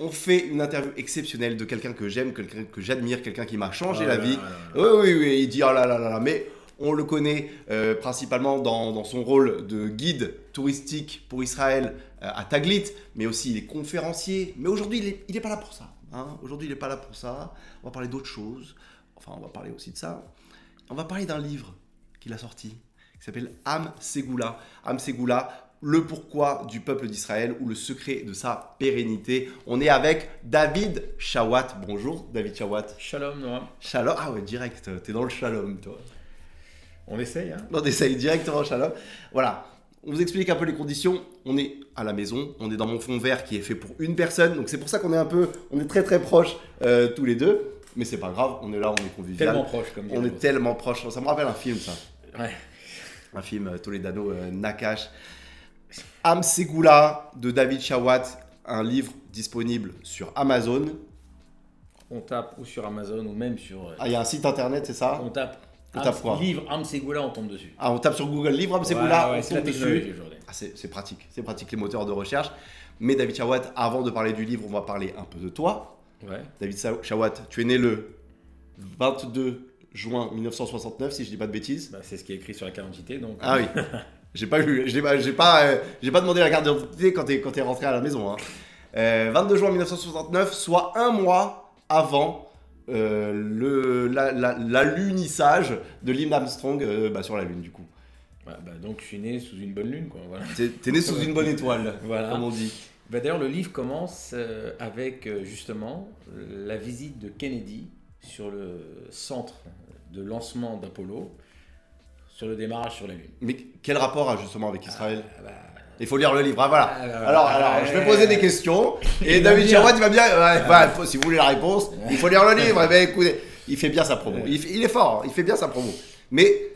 On fait une interview exceptionnelle de quelqu'un que j'aime, quelqu'un que j'admire, quelqu'un qui m'a changé la vie. Oui, oui, oui, il dit oh là là là là, mais on le connaît principalement dans son rôle de guide touristique pour Israël à Taglit, mais aussi il est conférencier. Mais aujourd'hui, il est pas là pour ça. Hein. Aujourd'hui, il n'est pas là pour ça. On va parler d'autre chose. Enfin, on va parler aussi de ça. On va parler d'un livre qu'il a sorti, qui s'appelle Am Segula. Am Segula, le pourquoi du peuple d'Israël ou le secret de sa pérennité. On est avec David Chawat. Bonjour David Chawat. Shalom Noam. Shalom, ah ouais, direct, t'es dans le shalom toi. On essaye, hein. On essaye directement shalom. Voilà, on vous explique un peu les conditions. On est à la maison, on est dans mon fond vert qui est fait pour une personne. Donc c'est pour ça qu'on est on est très très proches tous les deux. Mais c'est pas grave, on est là, on est convivial. Tellement proches comme on est tellement proches, ça me rappelle un film ça. Ouais. Un film Toledano Nakash. Am Segula de David Chawat, un livre disponible sur Amazon. On tape ou sur Amazon ou même sur... Ah, il y a un site internet, c'est ça? On tape quoi? Livre Am Segula, on tombe dessus. Ah, on tape sur Google Livre Am Segula, on c'est la tombe technologie dessus. aujourd'hui. Ah, c'est pratique les moteurs de recherche. Mais David Chawat, avant de parler du livre, on va parler un peu de toi. Ouais. David Chawat, tu es né le 22 juin 1969, si je dis pas de bêtises. Bah, c'est ce qui est écrit sur la carte d'identité. Donc... Ah oui, j'ai pas demandé la carte d'identité quand t'es rentré à la maison. Hein. 22 juin 1969, soit un mois avant l'alunissage de Neil Armstrong sur la Lune du coup. Donc je suis né sous une bonne lune, quoi. Voilà. T'es né sous une bonne étoile, voilà. Comme on dit. D'ailleurs, le livre commence avec justement la visite de Kennedy sur le centre de lancement d'Apollo, sur le démarrage sur la Lune. Mais quel rapport justement avec Israël? Il faut lire le livre. Ah, voilà. Alors, je vais poser des questions et David Chawat, il va bien. Si vous voulez la réponse, il faut lire le livre. Ben, écoutez, il fait bien sa promo. Il est fort, il fait bien sa promo. Mais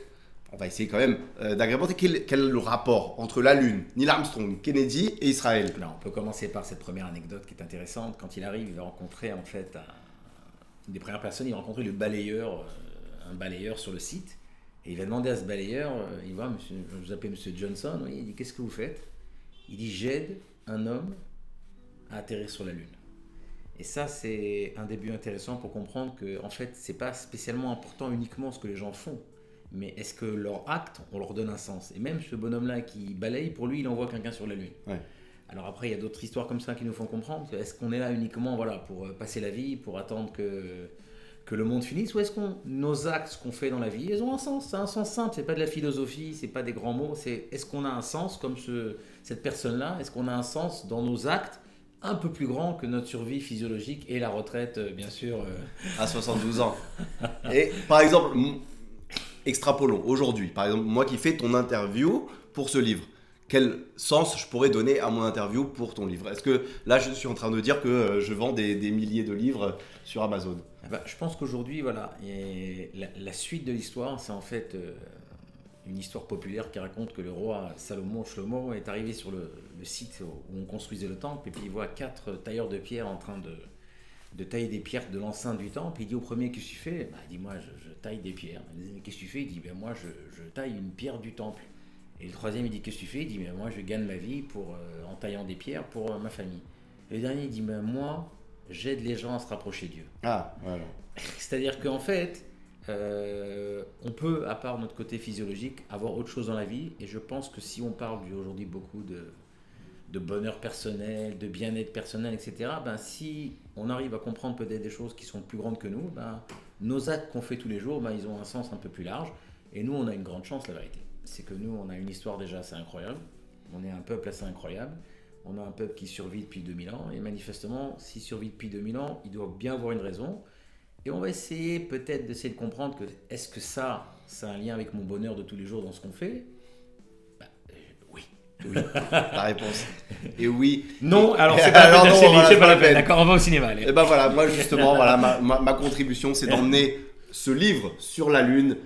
on va essayer quand même d'agrémenter quel est le rapport entre la Lune, Neil Armstrong, Kennedy et Israël. On peut commencer par cette première anecdote qui est intéressante. Quand il arrive, il va rencontrer en fait une des premières personnes. Il va rencontrer un balayeur sur le site. Et il va demander à ce balayeur, il voit, monsieur, je vous appelle monsieur Johnson, oui, il dit, qu'est-ce que vous faites? Il dit, j'aide un homme à atterrir sur la Lune. Et ça, c'est un début intéressant pour comprendre que, en fait, c'est pas spécialement important uniquement ce que les gens font, mais est-ce que leur acte, on leur donne un sens? Et même ce bonhomme-là qui balaye, pour lui, il envoie quelqu'un sur la Lune. Ouais. Alors après, il y a d'autres histoires comme ça qui nous font comprendre. Est-ce qu'on est là uniquement pour passer la vie, pour attendre que le monde finisse, ou est-ce que nos actes, ce qu'on fait dans la vie, ils ont un sens? C'est un sens simple, c'est pas de la philosophie, c'est pas des grands mots, c'est est-ce qu'on a un sens comme cette personne-là? Est-ce qu'on a un sens dans nos actes un peu plus grand que notre survie physiologique et la retraite, bien sûr. À 72 ans. Et par exemple, extrapolons, aujourd'hui, par exemple, moi qui fais ton interview pour ce livre, quel sens je pourrais donner à mon interview pour ton livre? Est-ce que là, je suis en train de dire que je vends des milliers de livres sur Amazon? Je pense qu'aujourd'hui, voilà, la suite de l'histoire, c'est en fait une histoire populaire qui raconte que le roi Salomon Shlomo est arrivé sur le site où on construisait le temple, et puis il voit 4 tailleurs de pierre en train de tailler des pierres de l'enceinte du temple. Il dit au premier, qu'est-ce que tu fais? Il dit, moi je taille des pierres. Il dit, qu'est-ce que tu fais? Il dit, moi je taille une pierre du temple. Et le troisième, il dit, qu'est-ce que tu fais? Il dit, moi je gagne ma vie en taillant des pierres pour ma famille. Et le dernier, il dit, moi j'aide les gens à se rapprocher de Dieu. Ah, voilà. C'est-à-dire qu'en fait, on peut, à part notre côté physiologique, avoir autre chose dans la vie. Et je pense que si on parle aujourd'hui beaucoup de bonheur personnel, de bien-être personnel, etc., si on arrive à comprendre peut-être des choses qui sont plus grandes que nous, nos actes qu'on fait tous les jours, ils ont un sens un peu plus large. Et nous, on a une grande chance, la vérité. C'est que nous, on a une histoire déjà assez incroyable. On est un peuple assez incroyable. On a un peuple qui survit depuis 2000 ans. Et manifestement, s'il survit depuis 2000 ans, il doit bien avoir une raison. Et on va essayer peut-être d'essayer de comprendre que est-ce que ça a un lien avec mon bonheur de tous les jours dans ce qu'on fait? Oui. La réponse. Et oui. Non, alors c'est pas la peine. D'accord, on va au cinéma. Allez. Et voilà, moi justement, ma contribution, c'est d'emmener ce livre sur la Lune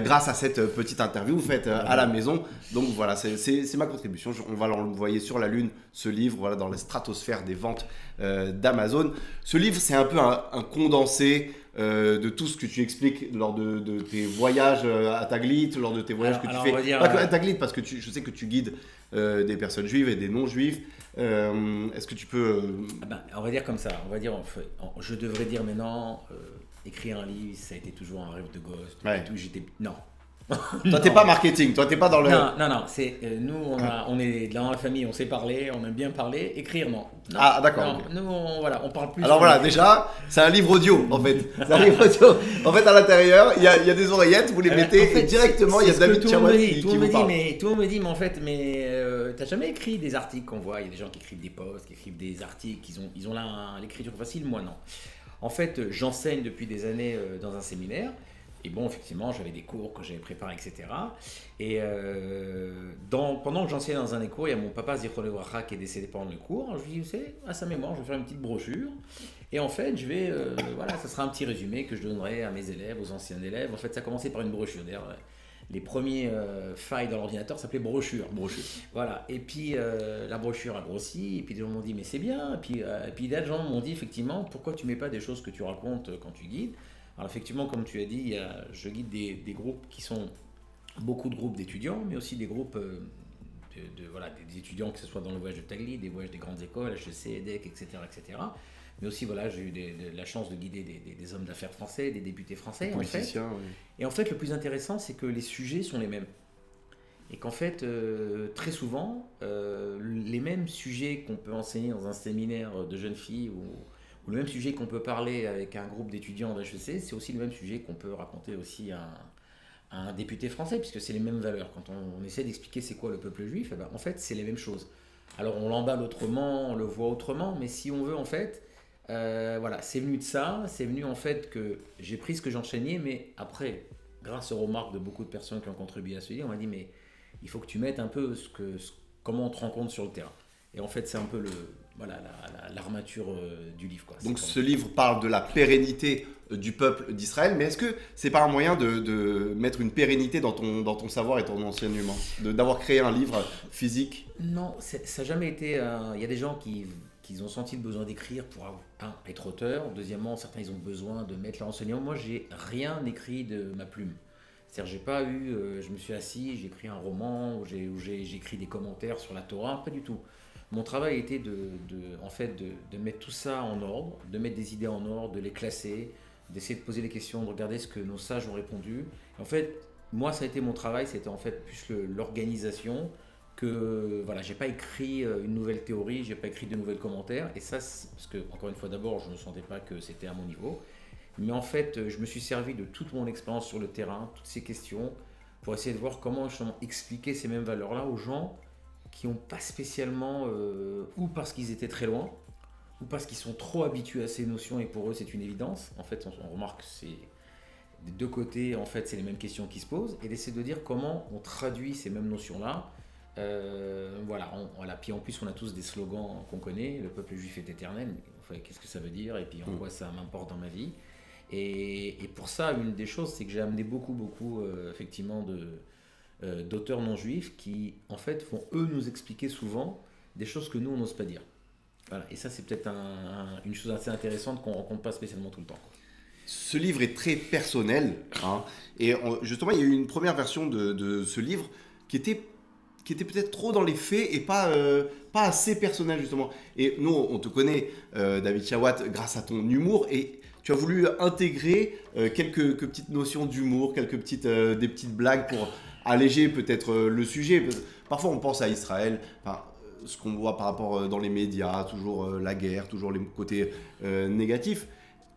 grâce à cette petite interview faite à la maison. Donc voilà, c'est ma contribution. On va l'envoyer sur la Lune, ce livre, dans la stratosphère des ventes d'Amazon. Ce livre, c'est un peu un condensé de tout ce que tu expliques lors de tes voyages à Taglit, lors de tes voyages que tu fais. Pas que à Taglit, parce que je sais que tu guides des personnes juives et des non-juifs. Est-ce que tu peux... On va dire comme ça, je devrais dire maintenant, écrire un livre, ça a été toujours un rêve de gosse. Ouais. Non. Toi, t'es pas marketing, toi, t'es pas dans le... Non, c'est, nous, on est dans la famille, on sait parler, on aime bien parler, écrire, non. Ah, d'accord. Okay. Nous, on parle plus. Alors voilà, déjà, c'est un livre audio, en fait. C'est un livre audio. En fait, à l'intérieur, il y a des oreillettes, vous les mettez, et directement, il y a David Chawat qui vous parle. Tout le monde me dit, mais en fait, t'as jamais écrit des articles qu'on voit, il y a des gens qui écrivent des posts, qui écrivent des articles, ils ont là l'écriture facile, moi non. En fait, j'enseigne depuis des années dans un séminaire. Et bon, effectivement, j'avais des cours que j'avais préparés, etc. Et pendant que j'enseignais dans un des cours, il y a mon papa Zichron Livracha qui est décédé pendant le cours. Je lui dis, c'est à sa mémoire, je vais faire une petite brochure. Et en fait, je vais, ça sera un petit résumé que je donnerai à mes élèves, aux anciens élèves. En fait, ça a commencé par une brochure. D'ailleurs, les premiers files dans l'ordinateur s'appelaient brochure. Voilà. Et puis, la brochure a grossi. Et puis, les gens m'ont dit, mais c'est bien. Et puis des gens m'ont dit, effectivement, pourquoi tu mets pas des choses que tu racontes quand tu guides? Alors effectivement, comme tu as dit, je guide des groupes qui sont beaucoup de groupes d'étudiants, mais aussi des groupes des étudiants, que ce soit dans le voyage de Tagli, des voyages des grandes écoles, HEC, EDEC, etc., etc. Mais aussi, j'ai eu la chance de guider des hommes d'affaires français, des députés français. Oui. Et en fait, le plus intéressant, c'est que les sujets sont les mêmes. Et qu'en fait, très souvent, les mêmes sujets qu'on peut enseigner dans un séminaire de jeunes filles ou le même sujet qu'on peut parler avec un groupe d'étudiants d'HEC, c'est aussi le même sujet qu'on peut raconter aussi à un député français, puisque c'est les mêmes valeurs. Quand on essaie d'expliquer c'est quoi le peuple juif, en fait, c'est les mêmes choses. Alors, on l'emballe autrement, on le voit autrement, mais si on veut, en fait, c'est venu de ça, c'est venu en fait que j'ai pris ce que j'enseignais, mais après, grâce aux remarques de beaucoup de personnes qui ont contribué à ce livre, on m'a dit, mais il faut que tu mettes un peu comment on te rend compte sur le terrain. Et en fait, c'est un peu l'armature du livre, quoi. Donc ce livre parle de la pérennité du peuple d'Israël, mais est-ce que c'est pas un moyen de mettre une pérennité dans ton savoir et ton enseignement, d'avoir créé un livre physique? Non, ça n'a jamais été... Il y a des gens qui ont senti le besoin d'écrire pour être auteur. Deuxièmement, certains ils ont besoin de mettre leur enseignement. Moi, j'ai rien écrit de ma plume. C'est-à-dire, j'ai pas eu... je me suis assis, j'ai écrit un roman, où j'ai écrit des commentaires sur la Torah, pas du tout. Mon travail était de mettre tout ça en ordre, de mettre des idées en ordre, de les classer, d'essayer de poser des questions, de regarder ce que nos sages ont répondu. En fait, moi, ça a été mon travail, c'était en fait plus l'organisation que, j'ai pas écrit une nouvelle théorie, j'ai pas écrit de nouveaux commentaires. Et ça, parce que, encore une fois, d'abord, je ne sentais pas que c'était à mon niveau. Mais en fait, je me suis servi de toute mon expérience sur le terrain, toutes ces questions, pour essayer de voir comment justement expliquer ces mêmes valeurs-là aux gens qui n'ont pas spécialement, ou parce qu'ils étaient très loin, ou parce qu'ils sont trop habitués à ces notions et pour eux c'est une évidence. En fait, on remarque que c'est des deux côtés, en fait, c'est les mêmes questions qui se posent, et d'essayer de dire comment on traduit ces mêmes notions-là. Puis en plus, on a tous des slogans qu'on connaît, le peuple juif est éternel, qu'est-ce que ça veut dire, et puis en quoi ça m'importe dans ma vie. Et pour ça, une des choses, c'est que j'ai amené beaucoup, effectivement, d'auteurs non juifs qui en fait vont eux nous expliquer souvent des choses que nous on n'ose pas dire. Voilà. Et ça c'est peut-être une chose assez intéressante qu'on ne rencontre pas spécialement tout le temps. Ce livre est très personnel, hein, et justement il y a eu une première version de ce livre qui était peut-être trop dans les faits et pas assez personnel justement. Et nous on te connaît David Chawat grâce à ton humour, et tu as voulu intégrer quelques petites notions d'humour, des petites blagues pour alléger peut-être le sujet. Parfois on pense à Israël, ce qu'on voit par rapport dans les médias, toujours la guerre, toujours les côtés négatifs.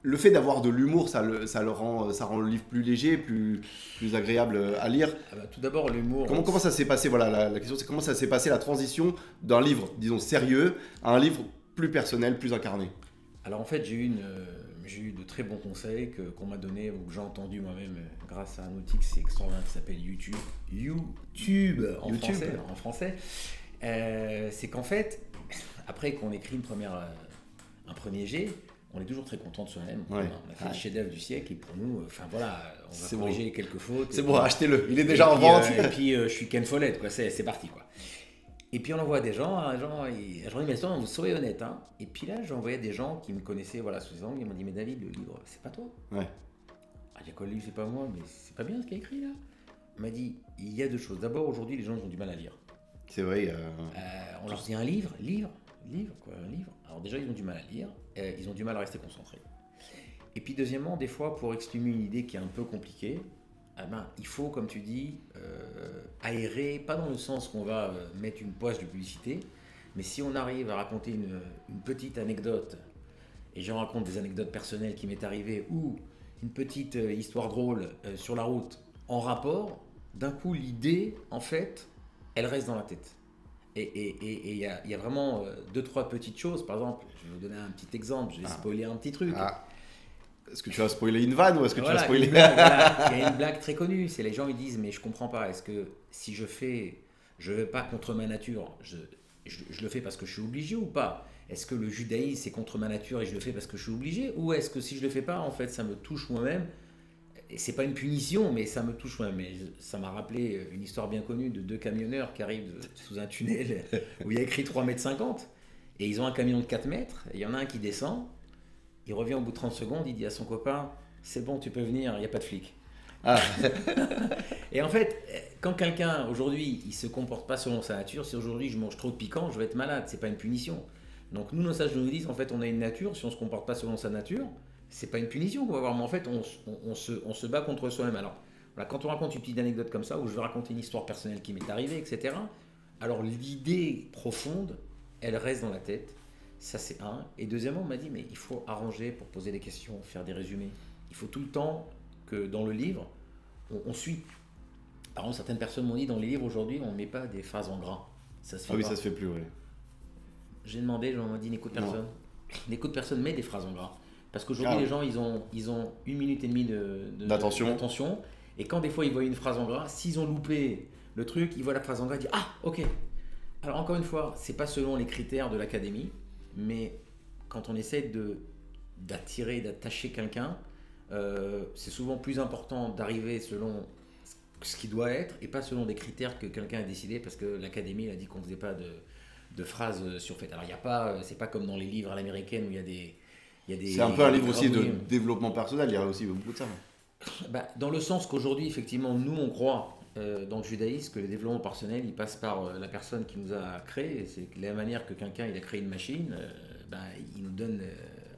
Le fait d'avoir de l'humour, ça rend le livre plus léger, plus agréable à lire. Tout d'abord, l'humour... Comment ça s'est passé, la question c'est comment ça s'est passé la transition d'un livre, disons, sérieux, à un livre plus personnel, plus incarné? Alors en fait, j'ai eu de très bons conseils qu'on m'a donné, ou que j'ai entendu moi-même grâce à un outil qui extraordinaire qui s'appelle YouTube. En français. C'est qu'en fait, après qu'on écrit un premier jet, on est toujours très content de soi-même. Ouais. On a fait le chef-d'œuvre du siècle, et pour nous, on va corriger quelques fautes. C'est bon, achetez-le, il est déjà en vente. Et puis je suis Ken Follett, quoi. C'est parti, quoi. Et puis on envoie des gens, je dis, mais attends, vous soyez honnête, hein. Et puis là, j'envoyais des gens qui me connaissaient, sous les angles, ils m'ont dit, mais David, le livre, c'est pas toi. Ouais. Il y a quoi, le livre, c'est pas moi, mais c'est pas bien ce qu'il y a écrit là. On m'a dit, il y a deux choses. D'abord, aujourd'hui, les gens ont du mal à lire. C'est vrai. On leur dit un livre, quoi, un livre. Alors déjà, ils ont du mal à lire, ils ont du mal à rester concentrés. Et puis deuxièmement, des fois, pour exprimer une idée qui est un peu compliquée, il faut, comme tu dis, aérer, pas dans le sens qu'on va mettre une poche de publicité, mais si on arrive à raconter une petite anecdote, et j'en raconte des anecdotes personnelles qui m'est arrivée, ou une petite histoire drôle sur la route, en rapport, d'un coup, l'idée, en fait, elle reste dans la tête. Et il y a vraiment 2-3 petites choses. Par exemple, je vais vous donner un petit exemple, je vais spoiler un petit truc. Est-ce que tu vas spoiler une vanne ou est-ce que tu vas spoiler... Il y a une blague très connue, c'est les gens ils disent mais je comprends pas, est-ce que si je vais pas contre ma nature, je le fais parce que je suis obligé ou pas? Est-ce que le judaïsme c'est contre ma nature et je le fais parce que je suis obligé? Ou est-ce que si je le fais pas, en fait ça me touche moi-même? Et c'est pas une punition, mais ça me touche moi-même. Mais ça m'a rappelé une histoire bien connue de 2 camionneurs qui arrivent sous un tunnel où il y a écrit 3,50 m et ils ont un camion de 4 mètres, et il y en a un qui descend. Il revient au bout de 30 secondes, il dit à son copain « C'est bon, tu peux venir, il n'y a pas de flic. » Et en fait, quand quelqu'un, aujourd'hui, il ne se comporte pas selon sa nature, si aujourd'hui je mange trop de piquant, je vais être malade, ce n'est pas une punition. Donc nous, nos sages nous disent, en fait, on a une nature, si on ne se comporte pas selon sa nature, ce n'est pas une punition qu'on va avoir, mais en fait, on se bat contre soi-même. Alors, voilà, quand on raconte une petite anecdote comme ça, où je vais raconter une histoire personnelle qui m'est arrivée, etc., alors l'idée profonde, elle reste dans la tête. Ça, c'est un. Et deuxièmement, on m'a dit, mais il faut arranger pour poser des questions, faire des résumés. Il faut tout le temps que dans le livre, on suit. Par exemple, certaines personnes m'ont dit, dans les livres aujourd'hui, on ne met pas des phrases en gras. Ça se fait pas. Ça se fait plus, oui. J'ai demandé, les gens m'ont dit, n'écoute personne. N'écoute personne, mets des phrases en gras. Parce qu'aujourd'hui, les gens, ils ont 1 minute et demie d'attention. Et quand des fois, ils voient une phrase en gras, s'ils ont loupé le truc, ils voient la phrase en gras, ils disent, ah, ok. Alors encore une fois, c'est pas selon les critères de l'académie. Mais quand on essaie d'attirer, d'attacher quelqu'un, c'est souvent plus important d'arriver selon ce qui doit être et pas selon des critères que quelqu'un a décidé, parce que l'académie a dit qu'on ne faisait pas de phrases surfaites. Alors c'est pas comme dans les livres à l'américaine où il y a des c'est un peu un livre aussi de développement personnel, il y a aussi beaucoup de ça. Dans le sens qu'aujourd'hui, effectivement, nous on croit dans le judaïsme que le développement personnel il passe par la personne qui nous a créé. C'est de la manière que quelqu'un il a créé une machine, il nous donne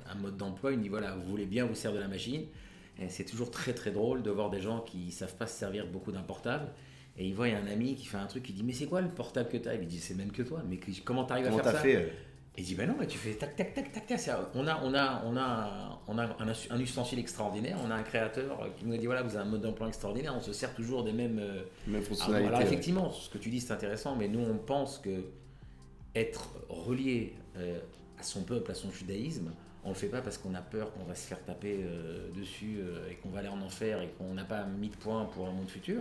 un mode d'emploi, il dit voilà, vous voulez bien vous servir de la machine. Et c'est toujours très très drôle de voir des gens qui ne savent pas se servir beaucoup d'un portable et il voit un ami qui fait un truc, il dit mais c'est quoi le portable que tu as? Il dit c'est même que toi, mais comment tu arrives à faire ça? Et il dit ben non, mais tu fais tac tac tac tac tac. On a un ustensile extraordinaire, on a un créateur qui nous a dit voilà, vous avez un mode d'emploi extraordinaire, on se sert toujours des mêmes fonctionnalités. Alors effectivement, ce que tu dis c'est intéressant, mais nous on pense que être relié à son peuple, à son judaïsme, on ne le fait pas parce qu'on a peur qu'on va se faire taper dessus et qu'on va aller en enfer et qu'on n'a pas mis de points pour un monde futur.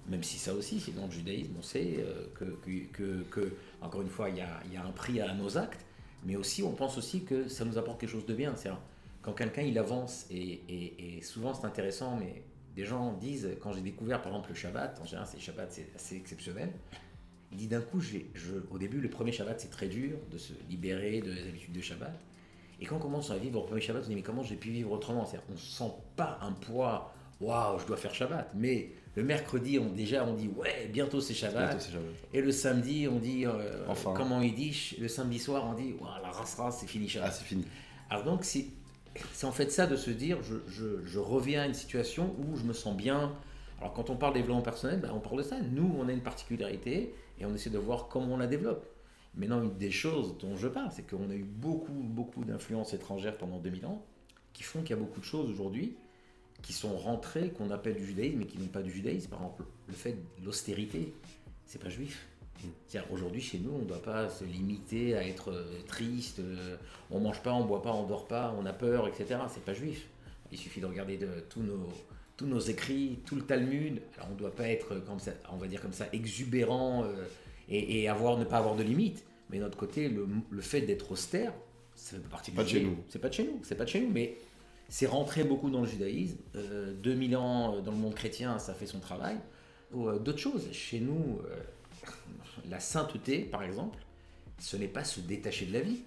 Même si ça aussi, c'est dans le judaïsme, on sait que encore une fois, il y a un prix à nos actes, mais aussi on pense aussi que ça nous apporte quelque chose de bien. C'est-à-dire, quand quelqu'un il avance, et souvent c'est intéressant, mais des gens disent, quand j'ai découvert par exemple le Shabbat, en général c'est Shabbat, c'est assez exceptionnel, il dit d'un coup, au début le premier Shabbat c'est très dur de se libérer de les habitudes de Shabbat, et quand on commence à vivre au premier Shabbat, on dit mais comment j'ai pu vivre autrement? C'est-à-dire, on ne sent pas un poids, waouh, je dois faire Shabbat, mais le mercredi, on dit ouais, bientôt c'est Shabbat. Et le samedi, on dit, enfin. Comment il dit, le samedi soir, on dit, waouh, la race, c'est fini Shabbat. Ah, c'est fini. Alors donc, c'est en fait ça de se dire, je reviens à une situation où je me sens bien. Alors quand on parle développement personnel, on parle de ça. Nous, on a une particularité et on essaie de voir comment on la développe. Maintenant, une des choses dont je parle, c'est qu'on a eu beaucoup d'influences étrangères pendant 2000 ans qui font qu'il y a beaucoup de choses aujourd'hui qui sont rentrées, qu'on appelle du judaïsme, mais qui n'ont pas du judaïsme. Par exemple, le fait de l'austérité, c'est pas juif. C'est-à-dire, aujourd'hui, chez nous, on ne doit pas se limiter à être triste, on ne mange pas, on ne boit pas, on ne dort pas, on a peur, etc. C'est pas juif. Il suffit de regarder tous nos écrits, tout le Talmud. Alors, on ne doit pas être, comme ça, on va dire comme ça, exubérant et ne pas avoir de limites. Mais de notre côté, le fait d'être austère, ça fait partie du judaïsme. C'est pas de chez nous, mais c'est rentré beaucoup dans le judaïsme. 2000 ans dans le monde chrétien, ça fait son travail. D'autres choses. Chez nous, la sainteté, par exemple, ce n'est pas se détacher de la vie.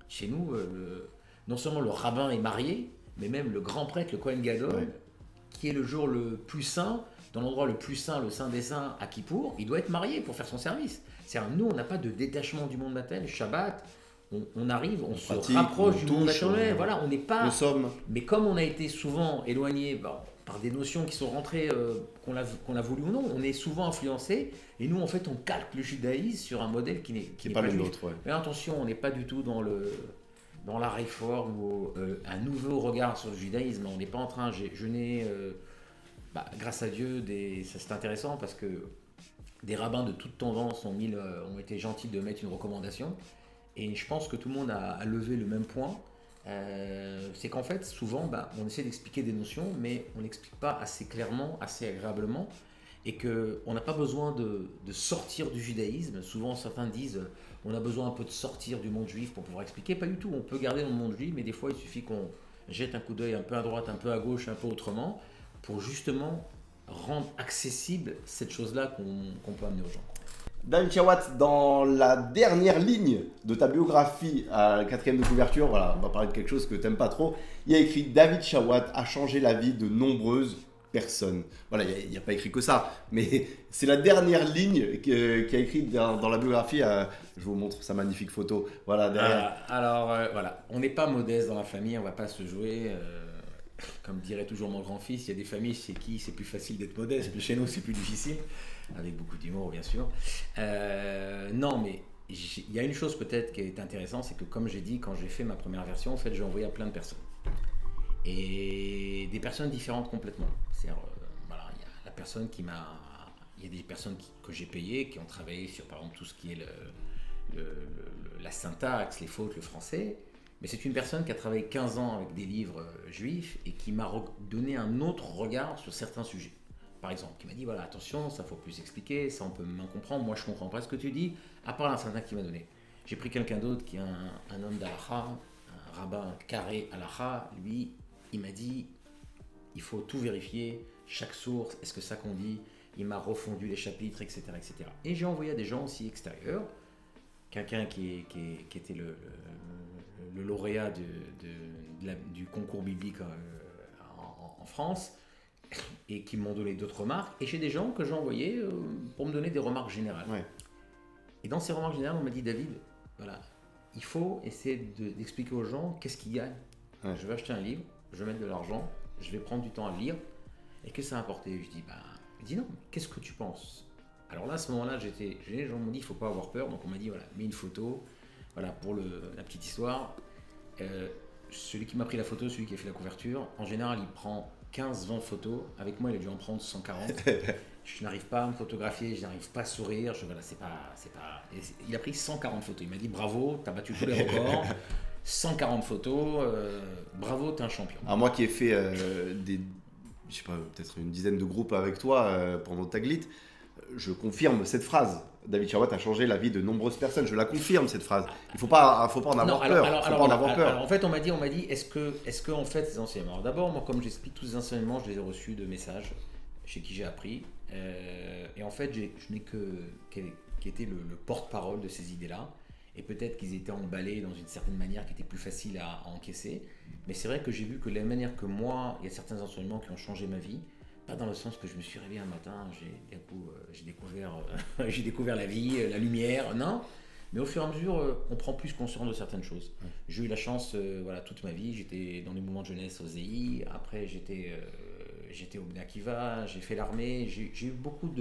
Chez nous, non seulement le rabbin est marié, mais même le grand prêtre, le Kohen Gadol, qui est le jour le plus saint, dans l'endroit le plus saint, le saint des saints, à Kippour, il doit être marié pour faire son service. C'est-à-dire, nous, on n'a pas de détachement du monde matériel. Shabbat, on arrive, on se pratique, rapproche on du monde touche, matériel. Voilà, on n'est pas. Nous sommes. Mais comme on a été souvent éloigné par des notions qui sont rentrées, qu'on a voulu ou non, on est souvent influencé. Et nous, en fait, on calque le judaïsme sur un modèle qui n'est pas le juif. nôtre. Ouais. Mais attention, on n'est pas du tout dans la réforme ou un nouveau regard sur le judaïsme. On n'est pas en train. Je n'ai, grâce à Dieu, ça c'est intéressant parce que des rabbins de toute tendance ont été gentils de mettre une recommandation. Et je pense que tout le monde a levé le même point. C'est qu'en fait, souvent, on essaie d'expliquer des notions, mais on n'explique pas assez clairement, assez agréablement, et qu'on n'a pas besoin de sortir du judaïsme. Souvent, certains disent on a besoin un peu de sortir du monde juif pour pouvoir expliquer. Pas du tout, on peut garder dans le monde juif, mais des fois, il suffit qu'on jette un coup d'œil un peu à droite, un peu à gauche, un peu autrement, pour justement rendre accessible cette chose-là qu'on peut amener aux gens. David Chawat, dans la dernière ligne de ta biographie, à la 4e de couverture, voilà, on va parler de quelque chose que tu n'aimes pas trop. Il y a écrit David Chawat a changé la vie de nombreuses personnes. Voilà, il n'y a pas écrit que ça, mais c'est la dernière ligne qui a écrit dans la biographie. Je vous montre sa magnifique photo. Voilà, derrière. Voilà, on n'est pas modeste dans la famille, on ne va pas se jouer. Comme dirait toujours mon grand-fils, il y a des familles chez qui c'est plus facile d'être modeste, mais chez nous c'est plus difficile, avec beaucoup d'humour bien sûr. Non, mais il y a une chose peut-être qui est intéressante, c'est que comme j'ai dit, quand j'ai fait ma première version, en fait j'ai envoyé à plein de personnes. Et des personnes différentes complètement. C'est-à-dire, voilà, il y a la personne qui m'a... Il y a des personnes que j'ai payées, qui ont travaillé sur par exemple tout ce qui est la syntaxe, les fautes, le français. Mais c'est une personne qui a travaillé 15 ans avec des livres juifs et qui m'a donné un autre regard sur certains sujets. Par exemple, qui m'a dit, voilà, attention, ça faut plus expliquer, ça on peut moins comprendre, moi je comprends pas ce que tu dis, à part la syntaxe qu'il m'a donné. J'ai pris quelqu'un d'autre qui est un homme d'Alaha, un rabbin carré Alaha, lui, il m'a dit, il faut tout vérifier, chaque source, est-ce que ça qu'on dit, il m'a refondu les chapitres, etc. etc. Et j'ai envoyé à des gens aussi extérieurs, quelqu'un qui était le lauréat du concours biblique en France et qui m'ont donné d'autres remarques. Et j'ai des gens que j'ai envoyés pour me donner des remarques générales. Ouais. Et dans ces remarques générales, on m'a dit, David, voilà, il faut essayer d'expliquer aux gens qu'est-ce qu'ils gagnent. Ouais. Je vais acheter un livre, je vais mettre de l'argent, je vais prendre du temps à le lire. Et qu'est-ce que ça a apporté? Je dis, il dit non, qu'est-ce que tu penses? Alors là, à ce moment-là, les gens m'ont dit, il ne faut pas avoir peur. Donc on m'a dit, voilà, mets une photo. Voilà, pour la petite histoire. Celui qui m'a pris la photo, celui qui a fait la couverture, en général, il prend 15-20 photos. Avec moi, il a dû en prendre 140. Je n'arrive pas à me photographier, je n'arrive pas à sourire. C'est pas... Il a pris 140 photos. Il m'a dit, bravo, tu as battu tous les records. 140 photos, bravo, tu es un champion. Alors moi qui ai fait je sais pas, peut-être une dizaine de groupes avec toi pendant Taglit, je confirme cette phrase. David Chawat a changé la vie de nombreuses personnes. Je la confirme cette phrase. Il faut pas en avoir peur. Alors, en fait, on m'a dit, est-ce que en fait ces enseignements. Alors d'abord, moi, comme j'explique tous les enseignements, je les ai reçus de messages chez qui j'ai appris. Et en fait, je n'ai qui était le porte-parole de ces idées-là. Et peut-être qu'ils étaient emballés dans une certaine manière qui était plus facile à encaisser. Mais c'est vrai que j'ai vu que la manière que moi, il y a certains enseignements qui ont changé ma vie. Pas dans le sens que je me suis réveillé un matin, j'ai découvert la vie, la lumière, non. Mais au fur et à mesure, on prend plus conscience de certaines choses. Ouais. J'ai eu la chance, voilà, toute ma vie, j'étais dans les mouvements de jeunesse au ZI, après j'étais au Bnei Akiva, j'ai fait l'armée, j'ai eu beaucoup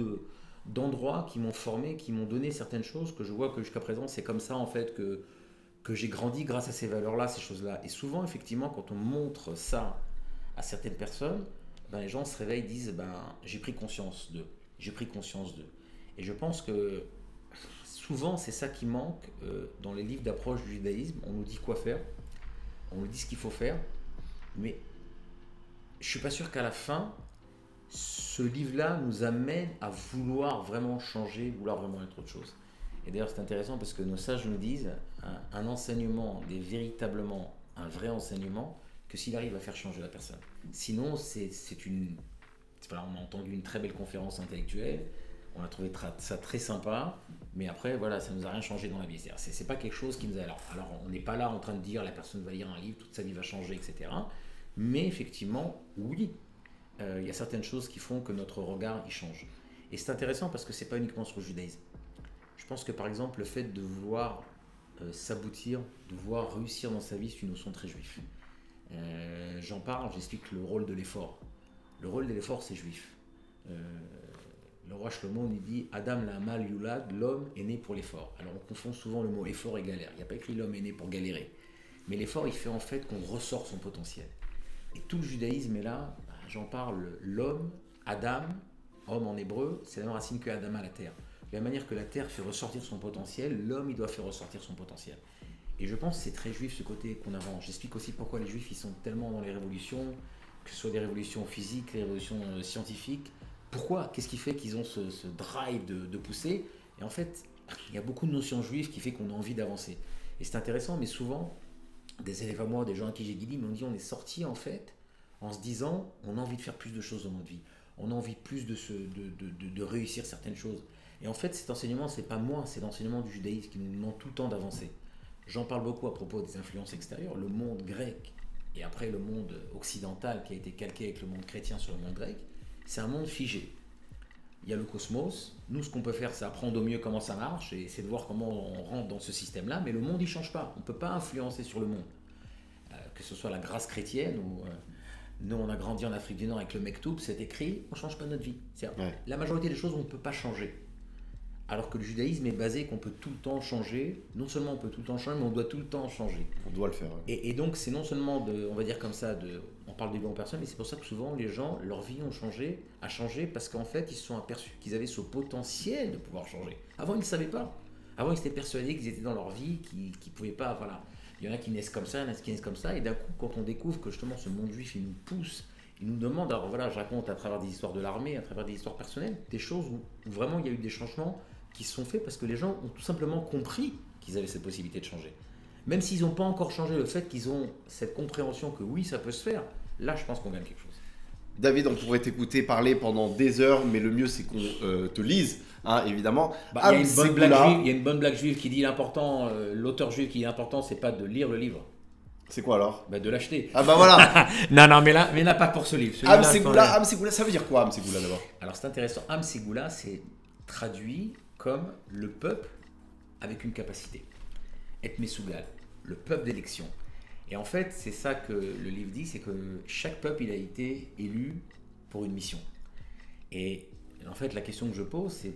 d'endroits qui m'ont formé, qui m'ont donné certaines choses que je vois que jusqu'à présent, c'est comme ça en fait que j'ai grandi grâce à ces valeurs-là, ces choses-là. Et souvent, effectivement, quand on montre ça à certaines personnes, les gens se réveillent et disent j'ai pris conscience d'eux. Et je pense que souvent c'est ça qui manque dans les livres d'approche du judaïsme. On nous dit quoi faire, on nous dit ce qu'il faut faire, mais je suis pas sûr qu'à la fin ce livre-là nous amène à vouloir vraiment changer, vouloir vraiment être autre chose. Et d'ailleurs c'est intéressant parce que nos sages nous disent un enseignement est véritablement un vrai enseignement que s'il arrive à faire changer la personne. Sinon, on a entendu une très belle conférence intellectuelle, on a trouvé ça très sympa, mais après, voilà, ça ne nous a rien changé dans la vie. C'est pas quelque chose qui nous a... Alors, on n'est pas là en train de dire la personne va lire un livre, toute sa vie va changer, etc. Mais effectivement, oui, il y a certaines choses qui font que notre regard il change. Et c'est intéressant parce que c'est pas uniquement sur le judaïsme. Je pense que par exemple, le fait de vouloir s'aboutir, de vouloir réussir dans sa vie, c'est une notion très juive. J'en parle, j'explique le rôle de l'effort. Le rôle de l'effort, c'est juif. Le roi Shlomo il dit Adam la mal yulad, l'homme est né pour l'effort. Alors on confond souvent le mot effort et galère. Il n'y a pas écrit l'homme est né pour galérer. Mais l'effort, il fait en fait qu'on ressort son potentiel. Et tout le judaïsme est là, j'en parle, l'homme, Adam, homme en hébreu, c'est la même racine que Adam à la terre. De la manière que la terre fait ressortir son potentiel, l'homme, il doit faire ressortir son potentiel. Et je pense que c'est très juif ce côté qu'on avance. J'explique aussi pourquoi les juifs, ils sont tellement dans les révolutions, que ce soit des révolutions physiques, des révolutions scientifiques. Pourquoi? Qu'est-ce qui fait qu'ils ont ce drive de pousser? Et en fait, il y a beaucoup de notions juives qui fait qu'on a envie d'avancer. Et c'est intéressant, mais souvent, des élèves à moi, des gens à qui j'ai guidé, m'ont dit on est sorti en fait en se disant on a envie de faire plus de choses dans notre vie. On a envie plus de réussir certaines choses. Et en fait, cet enseignement, c'est pas moi, c'est l'enseignement du judaïsme qui nous demande tout le temps d'avancer. J'en parle beaucoup à propos des influences extérieures. Le monde grec et après le monde occidental qui a été calqué avec le monde chrétien sur le monde grec, c'est un monde figé. Il y a le cosmos. Nous, ce qu'on peut faire, c'est apprendre au mieux comment ça marche et essayer de voir comment on rentre dans ce système-là. Mais le monde, il ne change pas. On ne peut pas influencer sur le monde. Que ce soit la grâce chrétienne ou... nous, on a grandi en Afrique du Nord avec le Mektoub, c'est écrit, on ne change pas notre vie. La majorité des choses, on ne peut pas changer. Alors que le judaïsme est basé qu'on peut tout le temps changer. Non seulement on peut tout le temps changer, mais on doit tout le temps changer. On doit le faire. Ouais. Et donc, c'est non seulement, on va dire comme ça, on parle des bonnes personnes, mais c'est pour ça que souvent, les gens, leur vie a changé parce qu'en fait, ils se sont aperçus qu'ils avaient ce potentiel de pouvoir changer. Avant, ils ne savaient pas. Avant, ils étaient persuadés qu'ils étaient dans leur vie, qu'ils ne pouvaient pas, voilà. Il y en a qui naissent comme ça, il y en a qui naissent comme ça, et d'un coup, quand on découvre que justement ce monde juif, il nous pousse, il nous demande, alors voilà, je raconte à travers des histoires de l'armée, à travers des histoires personnelles, des choses où vraiment il y a eu des changements qui se sont faits parce que les gens ont tout simplement compris qu'ils avaient cette possibilité de changer. Même s'ils n'ont pas encore changé, le fait qu'ils ont cette compréhension que oui, ça peut se faire, là, je pense qu'on gagne quelque chose. David, on pourrait t'écouter parler pendant des heures, mais le mieux, c'est qu'on te lise, hein, évidemment. Il y a une bonne blague juive qui dit l'important, l'auteur juif qui dit l'important, c'est pas de lire le livre. C'est quoi alors? De l'acheter. Ah bah voilà. Non, mais là, pas pour ce livre. Am Ségoula, ça veut dire quoi, Am Ségoula d'abord? Alors c'est intéressant. Am Ségoula, c'est traduit comme le peuple avec une capacité. Et Mesougal, le peuple d'élection. Et en fait, c'est ça que le livre dit, c'est que chaque peuple, il a été élu pour une mission. Et en fait, la question que je pose, c'est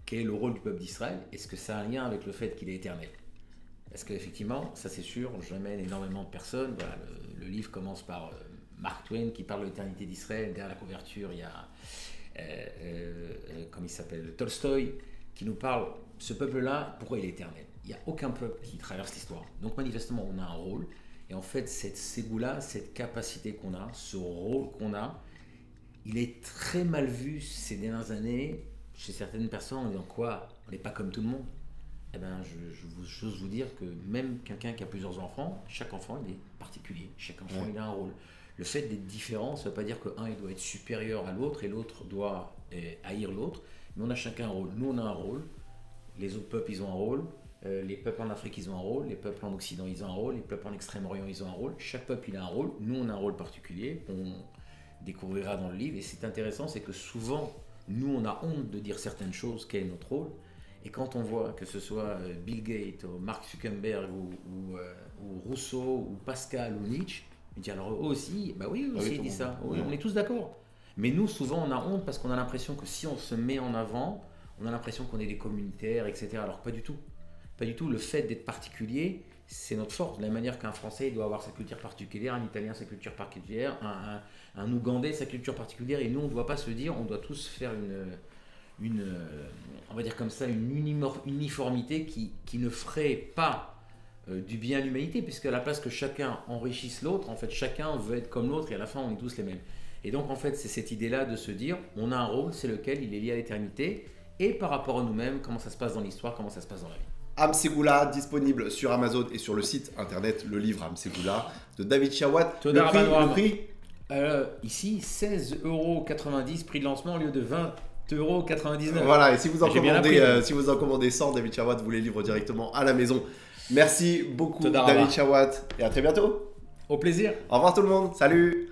quel est le rôle du peuple d'Israël? Est-ce que ça a un lien avec le fait qu'il est éternel? Parce qu'effectivement, ça c'est sûr, j'amène énormément de personnes. Voilà, le livre commence par Mark Twain qui parle de l'éternité d'Israël. Derrière la couverture, il y a, comment il s'appelle, Tolstoï, qui nous parle, ce peuple-là, pourquoi il est éternel? Il n'y a aucun peuple qui traverse l'histoire. Donc manifestement, on a un rôle. Et en fait, cette ségoula, cette capacité qu'on a, ce rôle qu'on a, il est très mal vu ces dernières années chez certaines personnes en disant quoi? On n'est pas comme tout le monde. Eh bien, j'ose vous dire que même quelqu'un qui a plusieurs enfants, chaque enfant il est particulier, chaque enfant il a un rôle. Le fait d'être différent, ça ne veut pas dire qu'un il doit être supérieur à l'autre et l'autre doit haïr l'autre, mais on a chacun un rôle. Nous on a un rôle, les autres peuples ils ont un rôle, les peuples en Afrique ils ont un rôle, les peuples en Occident ils ont un rôle, les peuples en Extrême-Orient ils ont un rôle, chaque peuple il a un rôle, nous on a un rôle particulier, on découvrira dans le livre, et c'est intéressant, c'est que souvent nous on a honte de dire certaines choses, quel est notre rôle. Et quand on voit que ce soit Bill Gates, ou Mark Zuckerberg, ou Rousseau, ou Pascal, ou Nietzsche, on dit alors eux aussi, bah oui, eux aussi ils disent ça, oui, on est tous d'accord. Mais nous, souvent, on a honte parce qu'on a l'impression que si on se met en avant, on a l'impression qu'on est des communautaires, etc. Alors pas du tout. Pas du tout. Le fait d'être particulier, c'est notre force. De la manière qu'un Français il doit avoir sa culture particulière, un Italien sa culture particulière, un Ougandais sa culture particulière, et nous, on ne doit pas se dire, on doit tous faire on va dire comme ça, une uniformité qui ne ferait pas du bien à l'humanité, puisque à la place que chacun enrichisse l'autre, en fait chacun veut être comme l'autre et à la fin on est tous les mêmes. Et donc en fait c'est cette idée-là de se dire on a un rôle, c'est lequel il est lié à l'éternité, et par rapport à nous-mêmes, comment ça se passe dans l'histoire, comment ça se passe dans la vie. Am Ségoula, disponible sur Amazon et sur le site internet, le livre Am Ségoula de David Chawat. Le prix ici 16,90 €, prix de lancement au lieu de 20,99 €. Voilà, et si vous en commandez 100, David Chawat vous les livre directement à la maison. Merci beaucoup David Chawat et à très bientôt. Au plaisir. Au revoir tout le monde, salut.